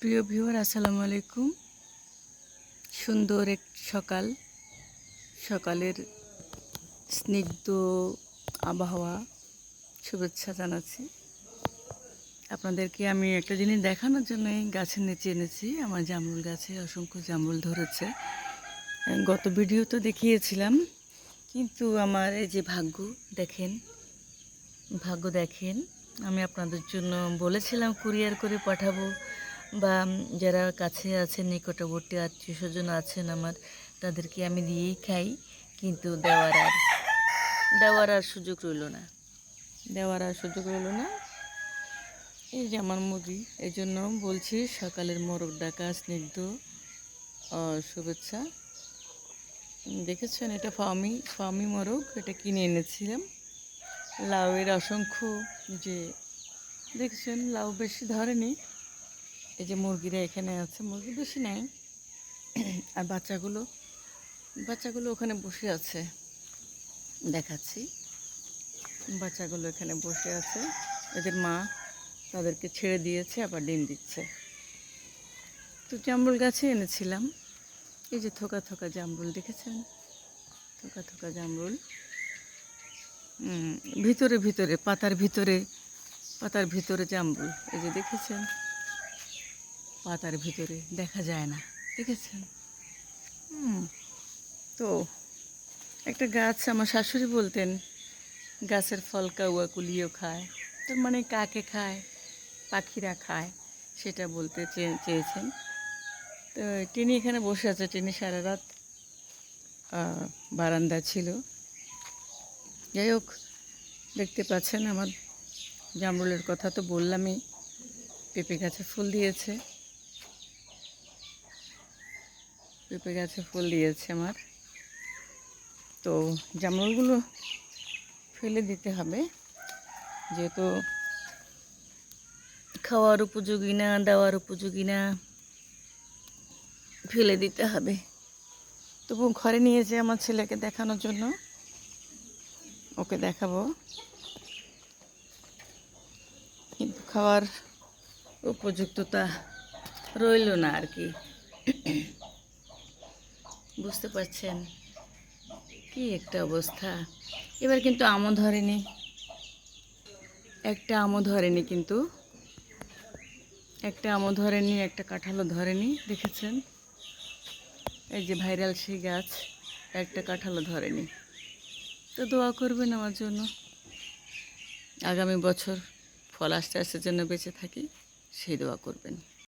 প্রিয় ভিউয়ার আসসালামু আলাইকুম। সুন্দর এক সকালের স্নিগ্ধ আবহাওয়া শুভেচ্ছা জানাচ্ছি আপনাদেরকে। আমি একটা জিনিস দেখানোর জন্য এই গাছের নিচে এনেছি। আমার জামরুল গাছে অসংখ্য জামরুল ধরেছে। গত ভিডিও তো দেখিয়েছিলাম, কিন্তু আমার এই যে ভাগ্য দেখেন। আমি আপনাদের জন্য বলেছিলাম কুরিয়ার করে পাঠাবো, বা যারা কাছে আছেন, নিকটবর্তী আত্মীয় স্বজন আছেন আমার, তাদেরকে আমি দিয়েই খাই। কিন্তু দেওয়ার আর সুযোগ রইল না। এই যে আমার মুরগি, এই জন্য বলছি সকালের মোরগ ডাকা স্নিগ্ধ শুভেচ্ছা। দেখেছেন, এটা ফার্মি মোরগ, এটা কিনে এনেছিলাম। লাউয়ের অসংখ্য, যে দেখছেন লাউ বেশি ধরেনি। এই যে মুরগিরা এখানে আছে, মুরগি বেশি নাই। আর বাচ্চাগুলো ওখানে বসে আছে, দেখাচ্ছি। বাচ্চাগুলো এখানে বসে আছে, এদের মা তাদেরকে ছেড়ে দিয়েছে, আবার ডিম দিচ্ছে। তো জামরুল গাছে এনেছিলাম। এই যে থোকা থোকা জামরুল, দেখেছেন? থোকা থোকা জামরুল, ভিতরে পাতার ভিতরে জামরুল। এই যে দেখেছেন, পাতার ভিতরে দেখা যায় না, দেখেছেন? তো একটা গাছ, আমার শাশুড়ি বলতেন, গাছের ফল কাউয়া কুলিও খায়। তার মানে কাকে খায়, পাখিরা খায়, সেটা বলতে চেয়েছেন। তো টিনি এখানে বসে আছে। টিনি সারা রাত বারান্দা ছিল। যাই হোক, দেখতে পাচ্ছেন আমার জামরুলের কথা তো বললামই। পেঁপে গাছে ফুল দিয়েছে, আমার। তো জামরুলগুলো ফেলে দিতে হবে, যেহেতু খাওয়ার উপযোগী না, দেওয়ার উপযোগী না, ফেলে দিতে হবে। তবু ঘরে নিয়েছে আমার ছেলেকে দেখানোর জন্য, ওকে দেখাবো। কিন্তু খাওয়ার উপযুক্ততা রইল না আর কি। বুঝতে পারছেন কি একটা অবস্থা। এবার কিন্তু আমও ধরেনি, একটা কাঁঠালও ধরেনি। দেখেছেন, এই যে ভাইরাল সেই গাছ, একটা কাঁঠালও ধরেনি। তো দোয়া করবেন আমার জন্য, আগামী বছর ফল আস্তে আস্তে যেন বেঁচে থাকি, সেই দোয়া করবেন।